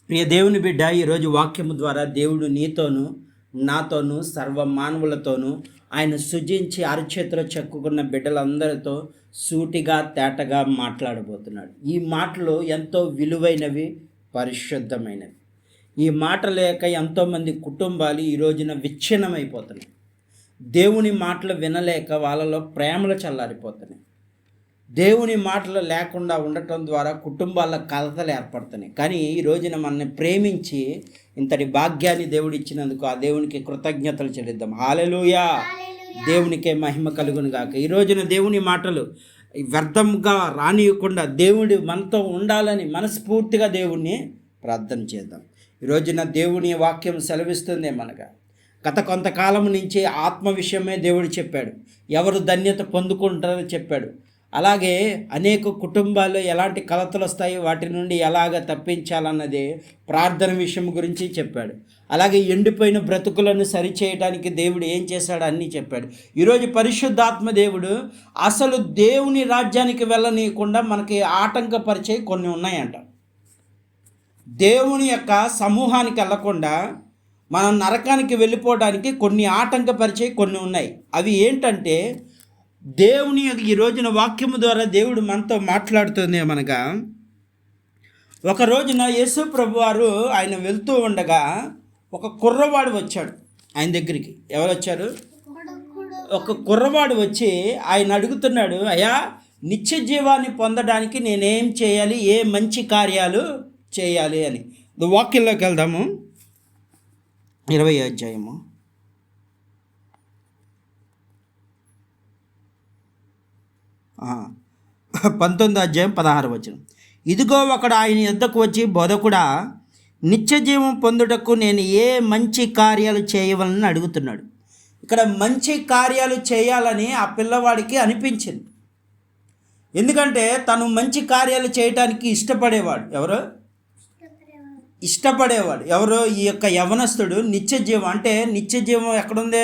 ప్రియ దేవుని బిడ్డ, ఈరోజు వాక్యము ద్వారా దేవుడు నీతోనూ నాతోనూ సర్వ మానవులతోనూ ఆయన సృజించి అరచేతిలో చెక్కుకున్న బిడ్డలందరితో సూటిగా తేటగా మాట్లాడబోతున్నాడు. ఈ మాటలు ఎంతో విలువైనవి, పరిశుద్ధమైనవి. ఈ మాట లేక ఎంతోమంది కుటుంబాలు ఈ రోజున విచ్ఛిన్నమైపోతున్నాయి. దేవుని మాటలు వినలేక వాళ్ళలో ప్రేమలు చల్లారిపోతున్నాయి. దేవుని మాటలు లేకుండా ఉండటం ద్వారా కుటుంబాల కలతలు ఏర్పడుతున్నాయి. కానీ ఈ రోజున మనల్ని ప్రేమించి ఇంతటి భాగ్యాన్ని దేవుడు ఇచ్చినందుకు ఆ దేవునికి కృతజ్ఞతలు చెల్లిద్దాం. హల్లెలూయా! దేవునికే మహిమ కలుగును గాక. ఈ రోజున దేవుని మాటలు వ్యర్థంగా రానియకుండా దేవుడు మనతో ఉండాలని మనస్ఫూర్తిగా దేవుణ్ణి ప్రార్థన చేద్దాం. ఈ రోజున దేవుని వాక్యం సెలవిస్తుంది మనగా. గత కొంతకాలం నుంచి ఆత్మ విషయమే దేవుడు చెప్పాడు. ఎవరు ధన్యత పొందుకుంటారో చెప్పాడు. అలాగే అనేక కుటుంబాల్లో ఎలాంటి కలతలు వస్తాయి, వాటి నుండి ఎలాగ తప్పించాలన్నది ప్రార్థన విషయం గురించి చెప్పాడు. అలాగే ఎండిపోయిన బ్రతుకులను సరిచేయడానికి దేవుడు ఏం చేశాడు అన్నీ చెప్పాడు. ఈరోజు పరిశుద్ధాత్మ దేవుడు అసలు దేవుని రాజ్యానికి వెళ్ళనీయకుండా మనకి ఆటంకపరిచే కొన్ని ఉన్నాయంట. దేవుని యొక్క సమూహానికి వెళ్ళకుండా మనం నరకానికి వెళ్ళిపోవడానికి కొన్ని ఆటంకపరిచే కొన్ని ఉన్నాయి. అవి ఏంటంటే, దేవుని ఈ రోజున వాక్యము ద్వారా దేవుడు మనతో మాట్లాడుతుంది అనగా, ఒక రోజున యేసు ప్రభువారు ఆయన వెళ్తూ ఉండగా ఒక కుర్రవాడు వచ్చాడు ఆయన దగ్గరికి. ఎవరు వచ్చారు? ఒక కుర్రవాడు వచ్చి ఆయన అడుగుతున్నాడు, అయ్యా, నిత్య జీవాన్ని పొందడానికి నేనేం చేయాలి, ఏ మంచి కార్యాలు చేయాలి అని. వాక్యంలోకి వెళ్దాము. 20వ అధ్యాయము 19వ అధ్యాయం 16వ వచనం. ఇదిగో ఒకడు ఆయన యొద్దకు వచ్చి, బోధకుడా, నిత్య జీవం పొందుటకు నేను ఏ మంచి కార్యాలు చేయవలని అడుగుతున్నాడు. ఇక్కడ మంచి కార్యాలు చేయాలని ఆ పిల్లవాడికి అనిపించింది. ఎందుకంటే తను మంచి కార్యాలు చేయటానికి ఇష్టపడేవాడు. ఇష్టపడేవాడు ఎవరు? ఈ యొక్క యవనస్తుడు. నిత్య జీవం అంటే నిత్య జీవం ఎక్కడుంది?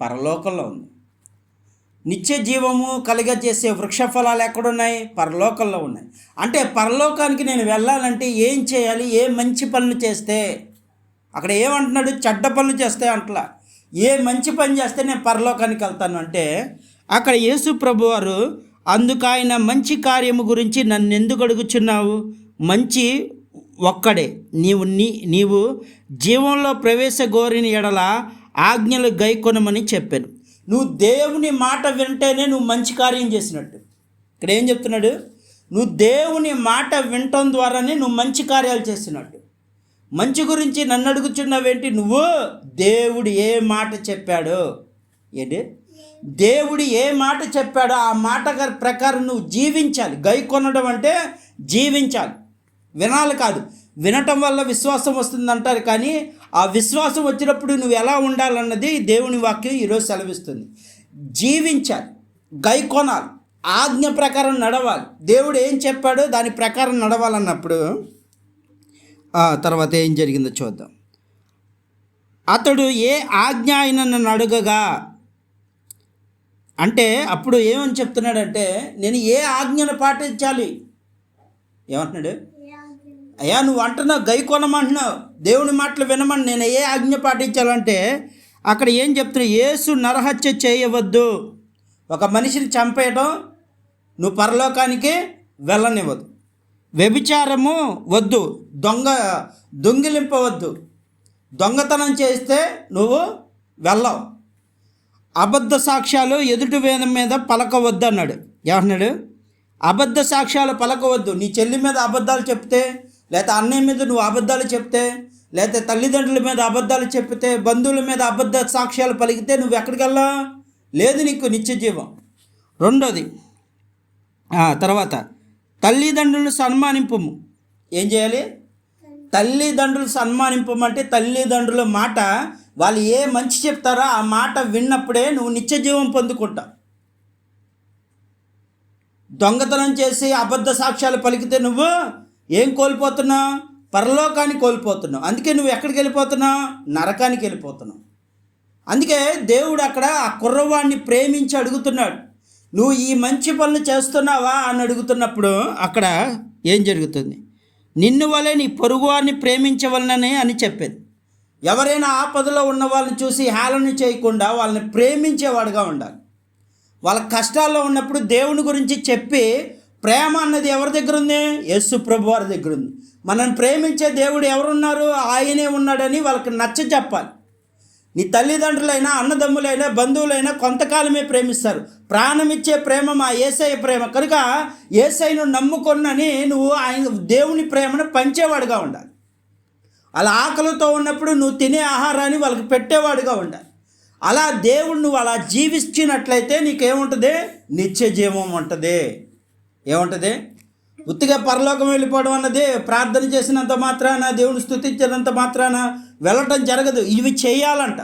పరలోకంలో ఉంది. నిత్య జీవము కలిగజేసే వృక్ష ఫలాలు ఎక్కడున్నాయి? పరలోకంలో ఉన్నాయి. అంటే పరలోకానికి నేను వెళ్ళాలంటే ఏం చేయాలి? ఏ మంచి పనులు చేస్తే? అక్కడ ఏమంటున్నాడు? చెడ్డ పనులు చేస్తే అంటలా. ఏ మంచి పని చేస్తే నేను పరలోకానికి వెళ్తాను అంటే, అక్కడ యేసు ప్రభువారు అందుకు ఆయన మంచి కార్యము గురించి నన్ను ఎందుకు అడుగుచున్నావు? మంచి ఒక్కడే. నీవు జీవంలో ప్రవేశగోరిన ఎడల ఆజ్ఞలు గైకొనమని చెప్పాను. నువ్వు దేవుని మాట వింటేనే నువ్వు మంచి కార్యం చేసినట్టు. ఇక్కడ ఏం చెప్తున్నాడు? నువ్వు దేవుని మాట వినటం ద్వారానే నువ్వు మంచి కార్యాలు చేసినట్టు. మంచి గురించి నన్ను అడుగుచున్నావేంటి? నువ్వు దేవుడు ఏ మాట చెప్పాడో, ఏంటి దేవుడు ఏ మాట చెప్పాడో ఆ మాట ప్రకారం నువ్వు జీవించాలి. గైకొనడం అంటే జీవించాలి, వినాలి కాదు. వినటం వల్ల విశ్వాసం వస్తుందంటారు, కానీ ఆ విశ్వాసం వచ్చినప్పుడు నువ్వు ఎలా ఉండాలన్నది దేవుని వాక్యం ఈరోజు సెలవిస్తుంది. జీవించాలి, గైకొనాలి, ఆజ్ఞ ప్రకారం నడవాలి. దేవుడు ఏం చెప్పాడో దాని ప్రకారం నడవాలన్నప్పుడు తర్వాత ఏం జరిగిందో చూద్దాం. అతడు ఏ ఆజ్ఞ అయినా నన్ను అడుగగా అంటే, అప్పుడు ఏమని చెప్తున్నాడంటే, నేను ఏ ఆజ్ఞను పాటించాలి? ఏమంటున్నాడు? అయ్యా, నువ్వు అంటున్నావు గైకొనమంటున్నావు, దేవుని మాటలు వినమని, నేను ఏ ఆజ్ఞ పాటించాలంటే అక్కడ ఏం చెప్తున్నావు? యేసు నరహత్య చేయవద్దు. ఒక మనిషిని చంపేయడం నువ్వు పరలోకానికి వెళ్ళనివ్వదు. వ్యభిచారము వద్దు, దొంగిలింపవద్దు, దొంగతనం చేస్తే నువ్వు వెళ్ళవు. అబద్ధ సాక్ష్యాలు ఎదుటి వేదం మీద పలకవద్దు అన్నాడు. ఏమన్నాడు? అబద్ధ సాక్ష్యాలు పలకవద్దు. నీ చెల్లి మీద అబద్ధాలు చెప్తే, లేకపోతే అన్నయ్య మీద నువ్వు అబద్ధాలు చెప్తే, లేకపోతే తల్లిదండ్రుల మీద అబద్ధాలు చెప్తే, బంధువుల మీద అబద్ధ సాక్ష్యాలు పలికితే నువ్వు ఎక్కడికి వెళ్ళా? లేదు నీకు నిత్య జీవం. రెండోది, తర్వాత తల్లిదండ్రులను సన్మానింపము. ఏం చేయాలి? తల్లిదండ్రులు సన్మానింపమంటే తల్లిదండ్రుల మాట, వాళ్ళు ఏ మంచి చెప్తారో ఆ మాట విన్నప్పుడే నువ్వు నిత్య జీవం పొందుకుంటావు. దొంగతనం చేసి అబద్ధ సాక్ష్యాలు పలికితే నువ్వు ఏం కోల్పోతున్నావు? పరలోకాన్ని కోల్పోతున్నావు. అందుకే నువ్వు ఎక్కడికి వెళ్ళిపోతున్నావు? నరకానికి వెళ్ళిపోతున్నావు. అందుకే దేవుడు అక్కడ ఆ కుర్రవాడిని ప్రేమించి అడుగుతున్నాడు, నువ్వు ఈ మంచి పనులు చేస్తున్నావా అని అడుగుతున్నప్పుడు అక్కడ ఏం జరుగుతుంది? నిన్ను వలె నీ పొరుగువారిని ప్రేమించవలననే అని చెప్పేది. ఎవరైనా ఆపదలో ఉన్న వాళ్ళని చూసి హేళన చేయకుండా వాళ్ళని ప్రేమించేవాడుగా ఉండాలి. వాళ్ళ కష్టాల్లో ఉన్నప్పుడు దేవుని గురించి చెప్పి, ప్రేమ అన్నది ఎవరి దగ్గర ఉంది? యేసు ప్రభు వారి దగ్గర ఉంది. మనల్ని ప్రేమించే దేవుడు ఎవరున్నారు? ఆయనే ఉన్నాడని వాళ్ళకి నచ్చ చెప్పాలి. నీ తల్లిదండ్రులైనా, అన్నదమ్ములైనా, బంధువులైనా కొంతకాలమే ప్రేమిస్తారు. ప్రాణమిచ్చే ప్రేమ మా యేసయ్య ప్రేమ కనుక యేసయ్యను నమ్ముకొన్నని నువ్వు ఆయన దేవుని ప్రేమను పంచేవాడుగా ఉండాలి. అలా ఆకలితో ఉన్నప్పుడు నువ్వు తినే ఆహారాన్ని వాళ్ళకి పెట్టేవాడుగా ఉండాలి. అలా దేవుడు నువ్వు అలా జీవించినట్లయితే నీకేముంటుంది? నిత్య జీవం ఉంటుంది. ఏముంటుంది? ఉత్తిగా పరలోకం వెళ్ళిపోవడం అన్నది ప్రార్థన చేసినంత మాత్రాన, దేవుని స్తుతించినంత మాత్రాన వెళ్ళటం జరగదు. ఇవి చేయాలంట.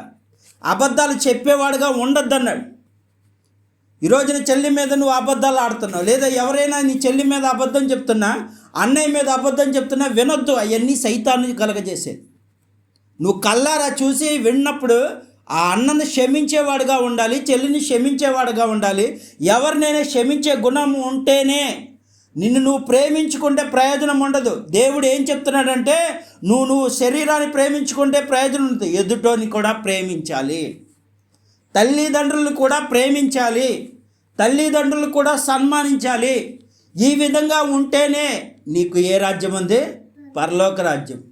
అబద్ధాలు చెప్పేవాడుగా ఉండొద్దన్నాడు. ఈరోజున చెల్లి మీద నువ్వు అబద్ధాలు ఆడుతున్నావు, లేదా ఎవరైనా నీ చెల్లి మీద అబద్ధం చెప్తున్నా, అన్నయ్య మీద అబద్ధం చెప్తున్నా వినొద్దు. అవన్నీ సైతాన్ని కలగజేసేది. నువ్వు కల్లారా చూసి విన్నప్పుడు ఆ అన్నను క్షమించేవాడుగా ఉండాలి, చెల్లిని క్షమించేవాడుగా ఉండాలి. ఎవరినైనా క్షమించే గుణం ఉంటేనే నిన్ను నువ్వు ప్రేమించుకుంటే ప్రయోజనం ఉండదు. దేవుడు ఏం చెప్తున్నాడంటే నువ్వు శరీరాన్ని ప్రేమించుకుంటే ప్రయోజనం ఉంటుంది. ఎదుటోని కూడా ప్రేమించాలి, తల్లిదండ్రులను కూడా ప్రేమించాలి, తల్లిదండ్రులు కూడా సన్మానించాలి. ఈ విధంగా ఉంటేనే నీకు ఏ రాజ్యం ఉంది? పరలోక రాజ్యం.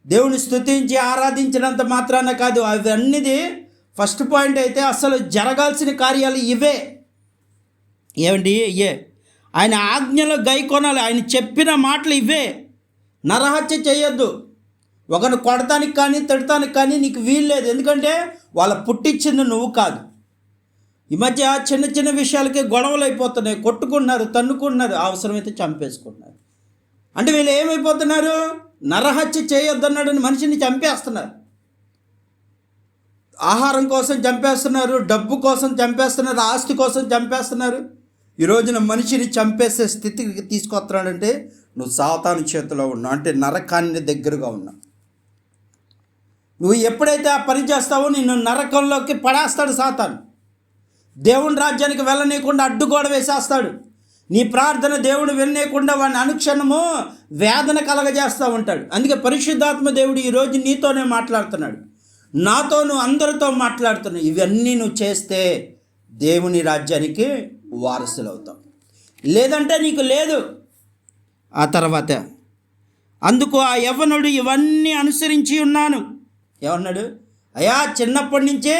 దేవుని స్తుతించి ఆరాధించినంత మాత్రాన కాదు, అవన్నీది ఫస్ట్ పాయింట్ అయితే అసలు జరగాల్సిన కార్యాలు ఇవే. ఏమండి? ఆయన ఆజ్ఞలు గైకొనాలి. ఆయన చెప్పిన మాటలు ఇవే. నరహత్య చేయొద్దు. ఒకరిని కొడటానికి కానీ తిడటానికి కానీ నీకు వీల్లేదు. ఎందుకంటే వాళ్ళ పుట్టించింది నువ్వు కాదు. ఈ మధ్య చిన్న చిన్న విషయాలకి గొడవలు అయిపోతున్నాయి, కొట్టుకుంటున్నారు, తన్నుకుంటున్నారు, అవసరమైతే చంపేసుకుంటున్నారు. అంటే వీళ్ళు ఏమైపోతున్నారు? నరహత్య చేయొద్దన్నాడని మనిషిని చంపేస్తున్నారు. ఆహారం కోసం చంపేస్తున్నారు, డబ్బు కోసం చంపేస్తున్నారు, ఆస్తి కోసం చంపేస్తున్నారు. ఈ రోజున మనిషిని చంపేసే స్థితికి తీసుకొస్తున్నాడంటే నువ్వు సాతాను చేతిలో ఉన్నావు, అంటే నరకాన్ని దగ్గరగా ఉన్నావు. నువ్వు ఎప్పుడైతే ఆ పని చేస్తావో నిన్ను నరకంలోకి పడేస్తాడు సాతాను. దేవుని రాజ్యానికి వెళ్ళనీయకుండా అడ్డుగోడ వేసేస్తాడు. నీ ప్రార్థన దేవుడు విననీయకుండా వాడిని అనుక్షణము వేదన కలగజేస్తూ ఉంటాడు. అందుకే పరిశుద్ధాత్మ దేవుడు ఈరోజు నీతోనే మాట్లాడుతున్నాడు, నాతోను అందరితో మాట్లాడుతున్నాడు. ఇవన్నీ నువ్వు చేస్తే దేవుని రాజ్యానికి వారసులు అవుతావు, లేదంటే నీకు లేదు. ఆ తర్వాత అందుకు ఆ యవ్వనుడు ఇవన్నీ అనుసరించి ఉన్నాను. ఏమన్నాడు? అయ్యా, చిన్నప్పటి నుంచే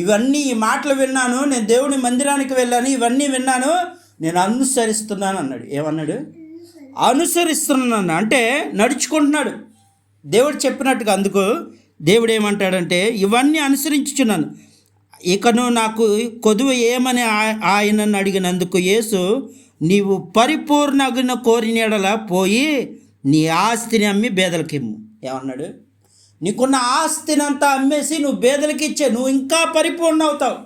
ఇవన్నీ ఈ మాటలు విన్నాను, నేను దేవుని మందిరానికి వెళ్ళాను, ఇవన్నీ విన్నాను, నేను అనుసరిస్తున్నాను అన్నాడు. ఏమన్నాడు? అనుసరిస్తున్నాను అంటే నడుచుకుంటున్నాడు దేవుడు చెప్పినట్టుగా. అందుకు దేవుడు ఏమంటాడంటే ఇవన్నీ అనుసరించుచున్నాను, ఇకను నాకు కొదువ ఏమని ఆయనను అడిగినందుకు యేసు, నీవు పరిపూర్ణగున కోరిన యెడల పోయి నీ ఆస్తిని అమ్మి బేదలకిమ్ము. ఏమన్నాడు? నీకున్న ఆస్తిని అంతా అమ్మేసి నువ్వు బేదలకి ఇచ్చే, నువ్వు ఇంకా పరిపూర్ణ అవుతావు.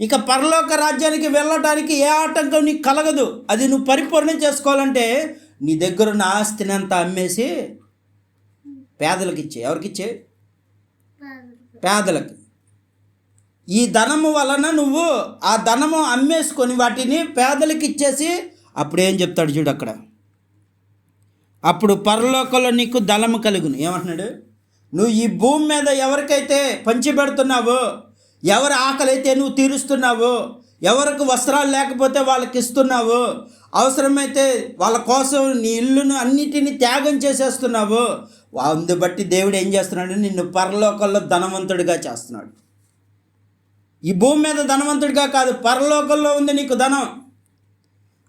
ఇక పరలోక రాజ్యానికి వెళ్ళడానికి ఏ ఆటంకం నీకు కలగదు. అది నువ్వు పరిపూర్ణం చేసుకోవాలంటే నీ దగ్గర ఉన్న ఆస్తిని అంతా అమ్మేసి పేదలకు ఇచ్చే. ఎవరికి ఇచ్చే? పేదలకు. ఈ ధనము వలన నువ్వు ఆ ధనము అమ్మేసుకొని వాటిని పేదలకు ఇచ్చేసి అప్పుడు ఏం చెప్తాడు చూడు అక్కడ, అప్పుడు పరలోకంలో నీకు ధనము కలుగును. ఏమంటున్నాడు? నువ్వు ఈ భూమి మీద ఎవరికైతే పంచిపెడుతున్నావో, ఎవరి ఆకలి అయితే నువ్వు తీరుస్తున్నావో, ఎవరికి వస్త్రాలు లేకపోతే వాళ్ళకి ఇస్తున్నావో, అవసరమైతే వాళ్ళ కోసం నీ ఇల్లును అన్నిటినీ త్యాగం చేసేస్తున్నావో, అందు బట్టి దేవుడు ఏం చేస్తున్నాడు? నిన్ను పరలోకంలో ధనవంతుడిగా చేస్తున్నాడు. ఈ భూమి మీద ధనవంతుడిగా కాదు, పరలోకంలో ఉంది నీకు ధనం.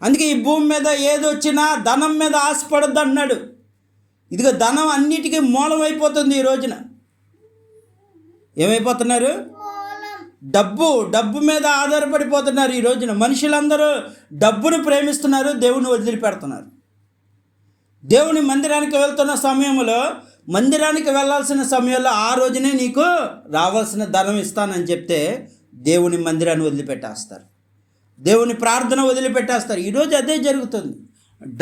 అందుకే ఈ భూమి మీద ఏది వచ్చినా ధనం మీద ఆశపడద్దు అన్నాడు. ఇదిగో ధనం అన్నిటికీ మూలమైపోతుంది. ఈ రోజున ఏమైపోతున్నారు? డబ్బు మీద ఆధారపడిపోతున్నారు. ఈ రోజున మనుషులందరూ డబ్బును ప్రేమిస్తున్నారు, దేవుని వదిలిపెడుతున్నారు. దేవుని మందిరానికి వెళ్తున్న సమయంలో, మందిరానికి వెళ్ళాల్సిన సమయంలో ఆ రోజునే నీకు రావాల్సిన ధనం ఇస్తానని చెప్తే దేవుని మందిరాన్ని వదిలిపెట్టేస్తారు, దేవుని ప్రార్థన వదిలిపెట్టేస్తారు. ఈరోజు అదే జరుగుతుంది.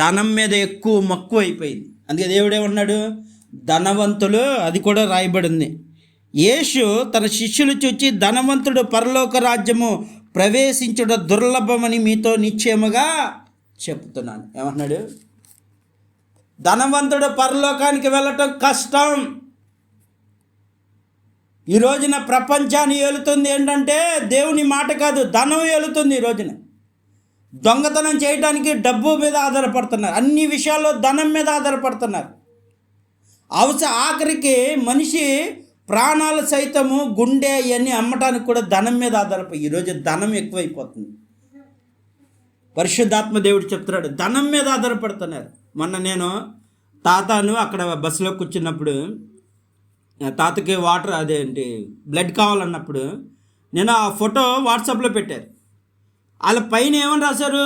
ధనం మీద ఎక్కువ మక్కువ అయిపోయింది. అందుకే దేవుడు ఏమన్నాడు? ధనవంతులు, అది కూడా రాయబడింది. యేసు తన శిష్యులు చూచి ధనవంతుడు పరలోక రాజ్యము ప్రవేశించుట దుర్లభమని మీతో నిశ్చయముగా చెప్తున్నాను. ఏమన్నాడు? ధనవంతుడు పరలోకానికి వెళ్ళటం కష్టం. ఈ రోజున ప్రపంచాన్ని ఏలుతుంది ఏంటంటే దేవుని మాట కాదు, ధనం ఏలుతుంది. ఈ రోజున దొంగతనం చేయడానికి డబ్బు మీద ఆధారపడుతున్నారు, అన్ని విషయాల్లో ధనం మీద ఆధారపడుతున్నారు. ఆఖరికి మనిషి ప్రాణాలు సైతము, గుండె ఇవన్నీ అమ్మటానికి కూడా ధనం మీద ఆధారపడి ఈరోజు ధనం ఎక్కువైపోతుంది. పరిశుద్ధాత్మ దేవుడు చెప్తున్నాడు, ధనం మీద ఆధారపడుతున్నారు. మొన్న నేను తాతను అక్కడ బస్సులో కూర్చున్నప్పుడు, తాతకి వాటర్ అదేంటి బ్లడ్ కావాలన్నప్పుడు నేను ఆ ఫోటో వాట్సాప్లో పెట్టారు. వాళ్ళ పైన ఏమని రాశారు,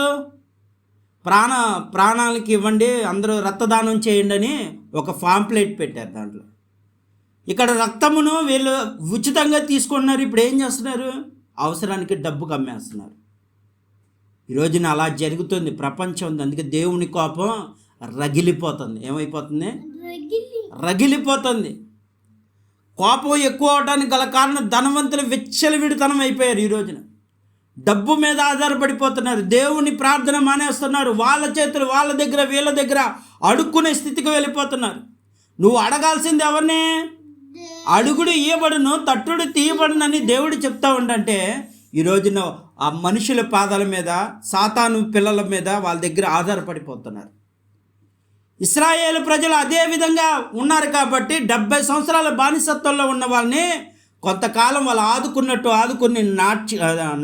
ప్రాణాలకి ఇవ్వండి, అందరూ రక్తదానం చేయండి అని ఒక పాంప్లెట్ పెట్టారు. దాంట్లో ఇక్కడ రక్తమును వీళ్ళు ఉచితంగా తీసుకుంటున్నారు. ఇప్పుడు ఏం చేస్తున్నారు, అవసరానికి డబ్బుకు అమ్మేస్తున్నారు. ఈరోజున అలా జరుగుతుంది ప్రపంచం ఉంది. అందుకే దేవుని కోపం రగిలిపోతుంది. ఏమైపోతుంది, రగిలిపోతుంది. కోపం ఎక్కువ అవడానికి గల కారణం ధనవంతులు విచ్చలవిడితనం అయిపోయారు. ఈ రోజున డబ్బు మీద ఆధారపడిపోతున్నారు. దేవుని ప్రార్థన మానేస్తున్నారు. వాళ్ళ చేతులు వాళ్ళ దగ్గర వీళ్ళ దగ్గర అడుక్కునే స్థితికి వెళ్ళిపోతున్నారు. నువ్వు అడగాల్సింది ఎవరిని, అడుగుడు ఇయ్యబడును, తట్టుడు తీయబడునని దేవుడు చెప్తా ఉండంటే ఈ రోజున ఆ మనుషుల పాదాల మీద, సాతాను పిల్లల మీద వాళ్ళ దగ్గర ఆధారపడిపోతున్నారు. ఇశ్రాయేలు ప్రజలు అదే విధంగా ఉన్నారు కాబట్టి 70 సంవత్సరాల బానిసత్వంలో ఉన్న వాళ్ళని కొంతకాలం వాళ్ళు ఆదుకుని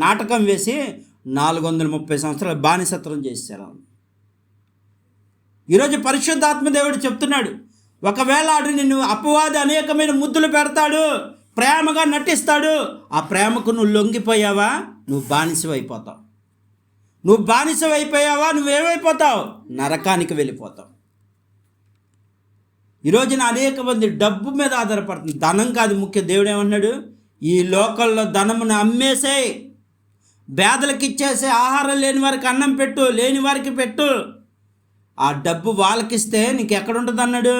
నాటకం వేసి 430 సంవత్సరాలు బానిసత్వం చేశారు. ఈరోజు పరిశుద్ధాత్మ దేవుడు చెప్తున్నాడు, ఒకవేళ ఆడు నిన్ను అపవాది అనేకమైన ముద్దులు పెడతాడు, ప్రేమగా నటిస్తాడు, ఆ ప్రేమకు నువ్వు లొంగిపోయావా, నువ్వు బానిసవైపోతావు. నువ్వు బానిసవైపోయావా, నువ్వేమైపోతావు, నరకానికి వెళ్ళిపోతావు. ఈరోజున అనేక మంది డబ్బు మీద ఆధారపడుతుంది, ధనం కాదు ముఖ్యం. దేవుడు ఏమన్నాడు, ఈ లోకల్లో ధనమును అమ్మేసేయి, పేదలకు ఇచ్చేసే, ఆహారం లేని వారికి అన్నం పెట్టు, లేని వారికి పెట్టు. ఆ డబ్బు వాళ్ళకిస్తే నీకు ఎక్కడ ఉంటుంది అన్నాడు.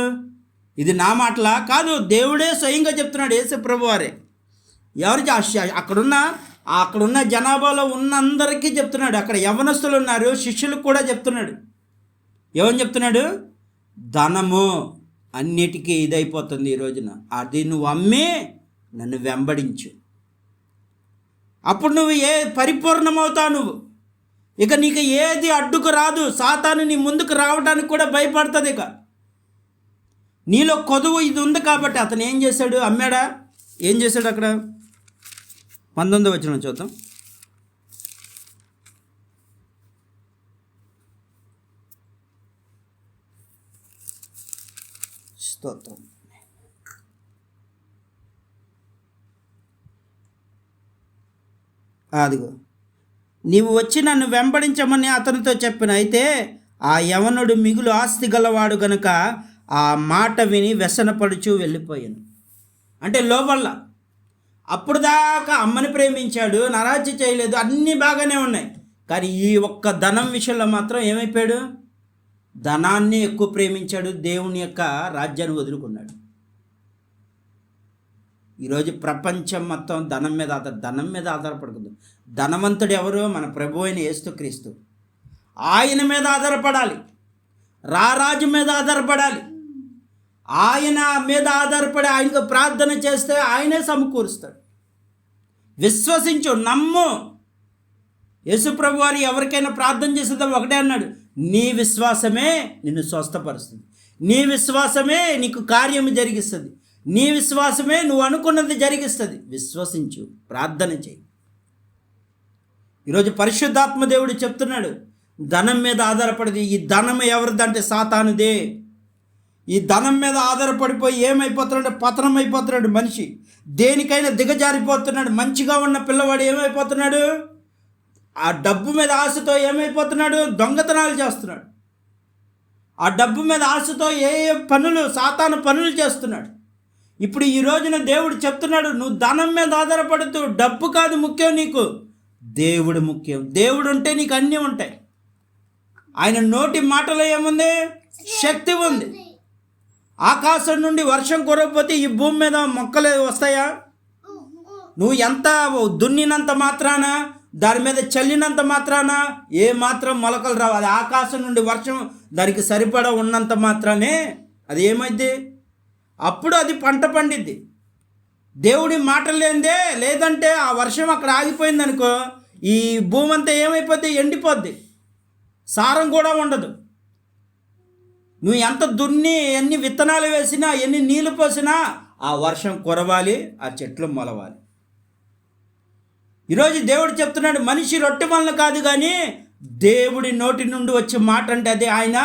ఇది నా మాటలా కాదు, దేవుడే స్వయంగా చెప్తున్నాడు, యేసు ప్రభు వారే. ఎవరికి అక్కడున్న జనాభాలో ఉన్న అందరికీ చెప్తున్నాడు. అక్కడ యవనస్తులు ఉన్నారు, శిష్యులకు కూడా చెప్తున్నాడు. ఏమని చెప్తున్నాడు, ధనము అన్నిటికీ ఇదైపోతుంది ఈ రోజున, అది నువ్వు అమ్మి నన్ను వెంబడించు, అప్పుడు నువ్వు పరిపూర్ణమవుతావు. నువ్వు ఇక నీకు ఏది అడ్డుకు రాదు. సాతాను నీ ముందుకు రావడానికి కూడా భయపడుతుంది. ఇక నీలో కొదువు ఇది ఉంది కాబట్టి అతను ఏం చేశాడు, అమ్మాడా, ఏం చేశాడు. అక్కడ 19వ వచనం చూద్దాం. స్తోత్రం. అదిగో, నీవు వచ్చి నన్ను వెంబడించమని అతనితో చెప్పిన. అయితే ఆ యవనుడు మిగులు ఆస్తి గలవాడు గనుక ఆ మాట విని వ్యసనపడుచు వెళ్ళిపోయాను. అంటే లోపల అప్పుడు దాకా అమ్మని ప్రేమించాడు, నరాజ్య చేయలేదు, అన్నీ బాగానే ఉన్నాయి. కానీ ఈ ఒక్క ధనం విషయంలో మాత్రం ఏమైపోయాడు, ధనాన్ని ఎక్కువ ప్రేమించాడు, దేవుని యొక్క రాజ్యాన్ని వదులుకున్నాడు. ఈరోజు ప్రపంచం మొత్తం ధనం మీద ఆధారపడకూడదు. ధనవంతుడు ఎవరు, మన ప్రభు అయిన యేసుక్రీస్తు. ఆయన మీద ఆధారపడాలి, రారాజు మీద ఆధారపడాలి. ఆయన మీద ఆధారపడి ఆయనకు ప్రార్థన చేస్తే ఆయనే సమకూరుస్తాడు. విశ్వసించు, నమ్ము. యేసు ప్రభు వారు ఎవరికైనా ప్రార్థన చేసేదో ఒకటే అన్నాడు, నీ విశ్వాసమే నిన్ను స్వస్థపరుస్తుంది, నీ విశ్వాసమే నీకు కార్యము జరిగిస్తుంది, నీ విశ్వాసమే నువ్వు అనుకున్నది జరిగిస్తుంది. విశ్వసించు, ప్రార్థన చేయి. ఈరోజు పరిశుద్ధాత్మ దేవుడు చెప్తున్నాడు, ధనం మీద ఆధారపడింది. ఈ ధనం ఎవరిదంటే సాతానుదే. ఈ ధనం మీద ఆధారపడిపోయి ఏమైపోతున్నాడు, పతనం అయిపోతున్నాడు మనిషి. దేనికైనా దిగజారిపోతున్నాడు. మంచిగా ఉన్న పిల్లవాడు ఏమైపోతున్నాడు, ఆ డబ్బు మీద ఆశతో ఏమైపోతున్నాడు, దొంగతనాలు చేస్తున్నాడు. ఆ డబ్బు మీద ఆశతో ఏ పనులు, సాతాను పనులు చేస్తున్నాడు. ఇప్పుడు ఈ రోజున దేవుడు చెప్తున్నాడు, నువ్వు ధనం మీద ఆధారపడుతూ, డబ్బు కాదు ముఖ్యం, నీకు దేవుడు ముఖ్యం. దేవుడు ఉంటే నీకు అన్నీ ఉంటాయి. ఆయన నోటి మాటలో ఏముంది, శక్తి ఉంది. ఆకాశం నుండి వర్షం కురవకపోతే ఈ భూమి మీద మొక్కలు వస్తాయా? నువ్వు ఎంత దున్నినంత మాత్రాన, దాని మీద చల్లినంత మాత్రాన ఏ మాత్రం మొలకలు రావు. అది ఆకాశం నుండి వర్షం దానికి సరిపడా ఉన్నంత మాత్రానే అది ఏమైంది, అప్పుడు అది పంట పండిద్ది. దేవుడి మాట లేదే, లేదంటే ఆ వర్షం అక్కడ ఆగిపోయింది అనుకో, ఈ భూమి అంతా ఏమైపోద్ది, ఎండిపోద్ది, సారం కూడా ఉండదు. నువ్వు ఎంత దున్ని, ఎన్ని విత్తనాలు వేసినా, ఎన్ని నీళ్లు పోసినా ఆ వర్షం కురవాలి, ఆ చెట్లు మొలవాలి. ఈరోజు దేవుడు చెప్తున్నాడు, మనిషి రొట్టె వలన కాదు కానీ దేవుడి నోటి నుండి వచ్చే మాట అంటే అదే. ఆయన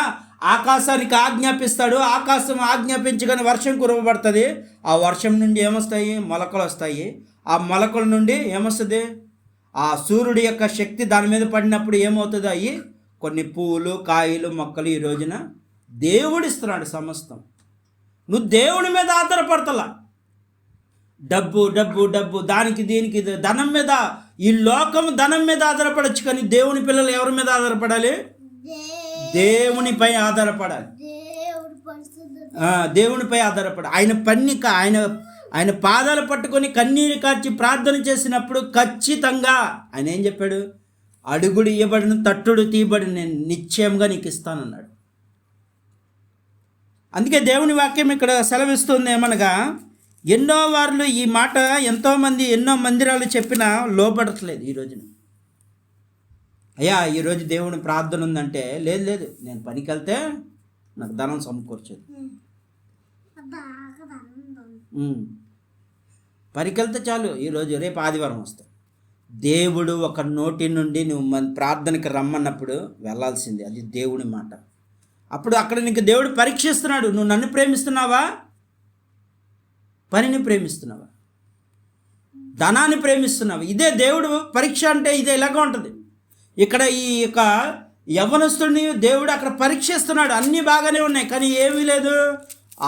ఆకాశానికి ఆజ్ఞాపిస్తాడు, ఆకాశం ఆజ్ఞాపించగానే వర్షం కురవబడుతుంది. ఆ వర్షం నుండి ఏమొస్తాయి, మొలకలు వస్తాయి. ఆ మొలకల నుండి ఏమొస్తుంది, ఆ సూర్యుడి యొక్క శక్తి దాని మీద పడినప్పుడు ఏమవుతుంది, అవి కొన్ని పువ్వులు, కాయలు, మొక్కలు. ఈ రోజున దేవుడిస్తున్నాడు సమస్తం. నువ్వు దేవుడి మీద ఆధారపడతలా, డబ్బు డబ్బు డబ్బు, దానికి దీనికి ధనం మీద, ఈ లోకం ధనం మీద ఆధారపడచ్చు. కానీ దేవుని పిల్లలు ఎవరి మీద ఆధారపడాలి, దేవునిపై ఆధారపడాలి. దేవునిపై ఆధారపడాలి. ఆయన పన్నిక, ఆయన పాదాలు పట్టుకొని కన్నీరు కార్చి ప్రార్థన చేసినప్పుడు ఖచ్చితంగా ఆయన ఏం చెప్పాడు, అడుగుడు ఇవ్వబడిన, తట్టుడు తీయబడిన, నేను నిశ్చయంగా నీకు ఇస్తానన్నాడు. అందుకే దేవుని వాక్యం ఇక్కడ సెలవిస్తుంది ఏమనగా, ఎన్నో వార్లు ఈ మాట ఎంతోమంది ఎన్నో మందిరాలు చెప్పినా లోపడట్లేదు. ఈ రోజున అయ్యా ఈరోజు దేవుని ప్రార్థన ఉందంటే, లేదు లేదు నేను పనికి వెళ్తే నాకు ధనం సమకూర్చదు, పనికి వెళ్తే చాలు, ఈరోజు రేపు ఆదివారం వస్తా. దేవుడు ఒక నోటి నుండి నువ్వు ప్రార్థనకి రమ్మన్నప్పుడు వెళ్ళాల్సిందే, అది దేవుని మాట. అప్పుడు అక్కడ నీకు దేవుడు పరీక్షిస్తున్నాడు, నువ్వు నన్ను ప్రేమిస్తున్నావా, పనిని ప్రేమిస్తున్నావా, ధనాన్ని ప్రేమిస్తున్నావా. ఇదే దేవుడు పరీక్ష అంటే, ఇదే ఇలాగా ఉంటుంది. ఇక్కడ ఈ యొక్క యవ్వనస్తుడిని దేవుడు అక్కడ పరీక్షిస్తున్నాడు. అన్నీ బాగానే ఉన్నాయి, కానీ ఏమీ లేదు,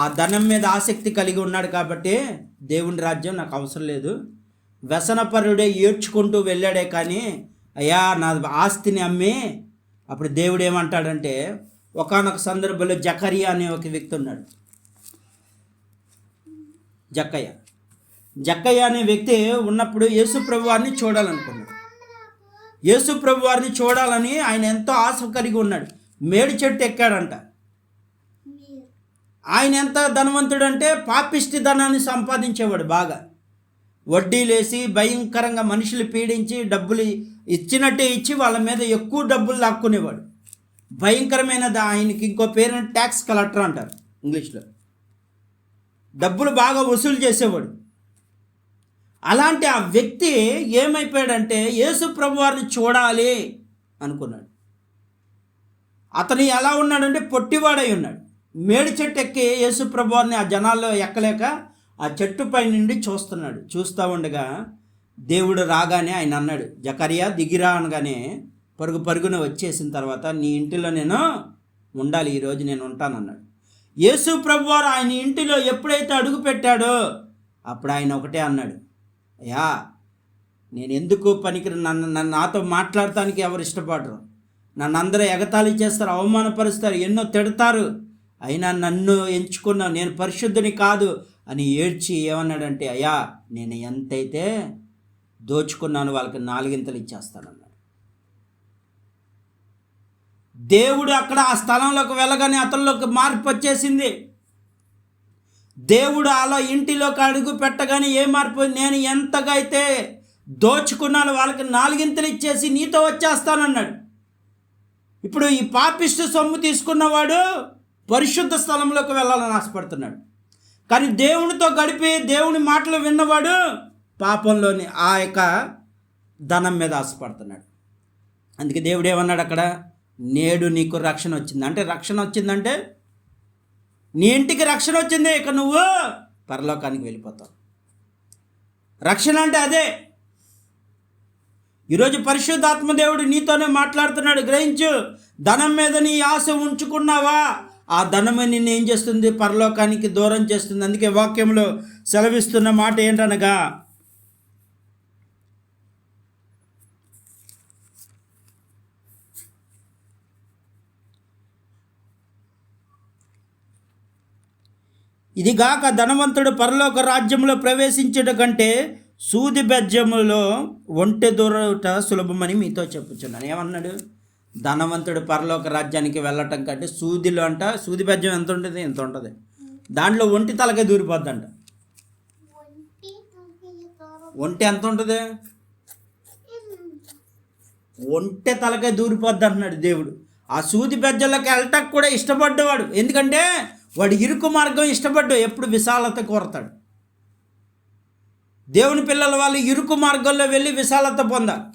ఆ ధనం మీద ఆసక్తి కలిగి ఉన్నాడు. కాబట్టి దేవుని రాజ్యం నాకు అవసరం లేదు, వ్యసనపరుడే ఏడ్చుకుంటూ వెళ్ళాడే. కానీ అయ్యా నా ఆస్తిని అమ్మి, అప్పుడు దేవుడు ఏమంటాడంటే, ఒకానొక సందర్భంలో జకరియా అనే ఒక వ్యక్తి ఉన్నాడు. జక్కయ్య అనే వ్యక్తి ఉన్నప్పుడు యేసు ప్రభు వారిని చూడాలనుకున్నాడు. యేసు ప్రభు వారిని చూడాలని ఆయన ఎంతో ఆశ కలిగి ఉన్నాడు. మేడి చెట్టు ఎక్కాడంట. ఆయన ఎంత ధనవంతుడు అంటే, పాపిష్టి ధనాన్ని సంపాదించేవాడు బాగా. వడ్డీలేసి భయంకరంగా మనుషులు పీడించి, డబ్బులు ఇచ్చినట్టే ఇచ్చి వాళ్ళ మీద ఎక్కువ డబ్బులు లాక్కునేవాడు. భయంకరమైన ఆయనకి ఇంకో పేరు ట్యాక్స్ కలెక్టర్ అంటారు ఇంగ్లీష్లో. డబ్బులు బాగా వసూలు చేసేవాడు. అలాంటి ఆ వ్యక్తి ఏమైపోయాడంటే, యేసు ప్రభు వారిని చూడాలి అనుకున్నాడు. అతను ఎలా ఉన్నాడంటే పొట్టివాడై ఉన్నాడు. మేడి చెట్టు ఎక్కి యేసు ప్రభు వారిని ఆ జనాల్లో ఎక్కలేక ఆ చెట్టుపై నుండి చూస్తున్నాడు. చూస్తూ ఉండగా దేవుడు రాగానే ఆయన అన్నాడు, జకరియా దిగిరా అనగానే పరుగున వచ్చేసిన తర్వాత, నీ ఇంటిలో నేను ఉండాలి, ఈరోజు నేను ఉంటానన్నాడు. యేసు ప్రభు వారు ఆయన ఇంటిలో ఎప్పుడైతే అడుగు పెట్టాడో అప్పుడు ఆయన ఒకటే అన్నాడు, అయ్యా నేను ఎందుకు పనికి, నన్ను నాతో మాట్లాడటానికి ఎవరు ఇష్టపడరు, నన్ను అందరూ ఎగతాళి చేస్తారు, అవమానపరుస్తారు, ఎన్నో తిడతారు, అయినా నన్ను ఎంచుకున్నావు, నేను పరిశుద్ధుని కాదు అని ఏడ్చి ఏమన్నాడంటే, అయ్యా నేను ఎంతైతే దోచుకున్నాను వాళ్ళకి 4 ఇచ్చేస్తానన్నాడు. దేవుడు అక్కడ ఆ స్థలంలోకి వెళ్ళగానే అతనిలోకి మార్పు వచ్చేసింది. దేవుడు అలా ఇంటిలోకి అడుగు పెట్టగానే ఏ మార్పు, నేను ఎంతగా అయితే దోచుకున్నాను వాళ్ళకి 4 ఇచ్చేసి నీతో వచ్చేస్తానన్నాడు. ఇప్పుడు ఈ పాపిష్టి సొమ్ము తీసుకున్నవాడు పరిశుద్ధ స్థలంలోకి వెళ్ళాలని ఆశపడుతున్నాడు. కానీ దేవునితో గడిపి దేవుని మాటలు విన్నవాడు పాపంలోని ఆ యొక్క ధనం మీద ఆశపడుతున్నాడు. అందుకే దేవుడు ఏమన్నాడు అక్కడ, నేడు నీకు రక్షణ వచ్చింది. అంటే రక్షణ వచ్చిందంటే నీ ఇంటికి రక్షణ వచ్చింది, ఇక నువ్వు పరలోకానికి వెళ్ళిపోతావు. రక్షణ అంటే అదే. ఈరోజు పరిశుద్ధాత్మ దేవుడు నీతోనే మాట్లాడుతున్నాడు. గ్రహించు, ధనం మీద నీ ఆశ ఉంచుకున్నావా, ఆ ధనమే నిన్ను ఏం చేస్తుంది, పరలోకానికి దూరం చేస్తుంది. అందుకే వాక్యంలో సెలవిస్తున్న మాట ఏంటనగా, ఇదిగాక ధనవంతుడు పరలోక రాజ్యంలో ప్రవేశించుట కంటే సూది బెజ్జములో ఒంటె దూరట సులభమని మీతో చెప్పుచున్నాను. ఏమన్నాడు, ధనవంతుడు పరలోక రాజ్యానికి వెళ్ళటం కంటే సూదిలో అంట, సూది బెజ్జం ఎంత ఉంటుంది? ఎంత ఉంటుంది. దాంట్లో ఒంటి తలకే దూరిపోద్దంట. ఒంటి ఎంత ఉంటుంది? ఒంటె తలకే దూరిపోద్ది అంటున్నాడు దేవుడు. ఆ సూది బెజ్జంలోకి వెళ్ళటం కూడా ఇష్టపడ్డవాడు. ఎందుకంటే వాడు ఇరుకు మార్గం ఇష్టపడ్డు, ఎప్పుడు విశాలత కోరతాడు. దేవుని పిల్లల వాళ్ళు ఇరుకు మార్గంలో వెళ్ళి విశాలత పొందాలి.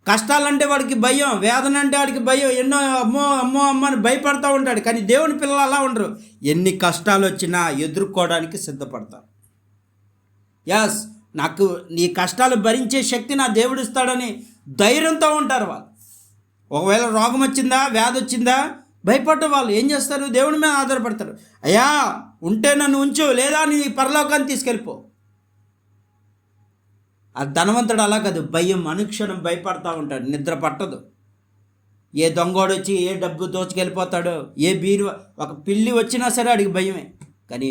కష్టాలంటే వాడికి భయం, వేదన అంటే వాడికి భయం, ఎన్నో అమ్మో అమ్మో అమ్మ అని భయపడతా ఉంటాడు. కానీ దేవుని పిల్లలు అలా ఉండరు. ఎన్ని కష్టాలు వచ్చినా ఎదుర్కోవడానికి సిద్ధపడతారు. యాస్, నాకు నీ కష్టాలు భరించే శక్తి నా దేవుడు ఇస్తాడని ధైర్యంతో ఉంటారు వాళ్ళు. ఒకవేళ రోగం వచ్చిందా, వ్యాధి వచ్చిందా, భయపడ్డ వాళ్ళు ఏం చేస్తారు? దేవుని మీద ఆధారపడతారు. అయ్యా ఉంటే నన్ను ఉంచు, లేదా నీ పరలోకాన్ని తీసుకెళ్ళిపో. ఆ ధనవంతుడు అలా కాదు, భయం, అనుక్షణం భయపడతా ఉంటాడు, నిద్ర పట్టదు. ఏ దొంగోడు వచ్చి ఏ డబ్బు దోచుకెళ్ళిపోతాడో, ఏ బీరు ఒక పిల్లి వచ్చినా సరే అడిగి భయమే. కానీ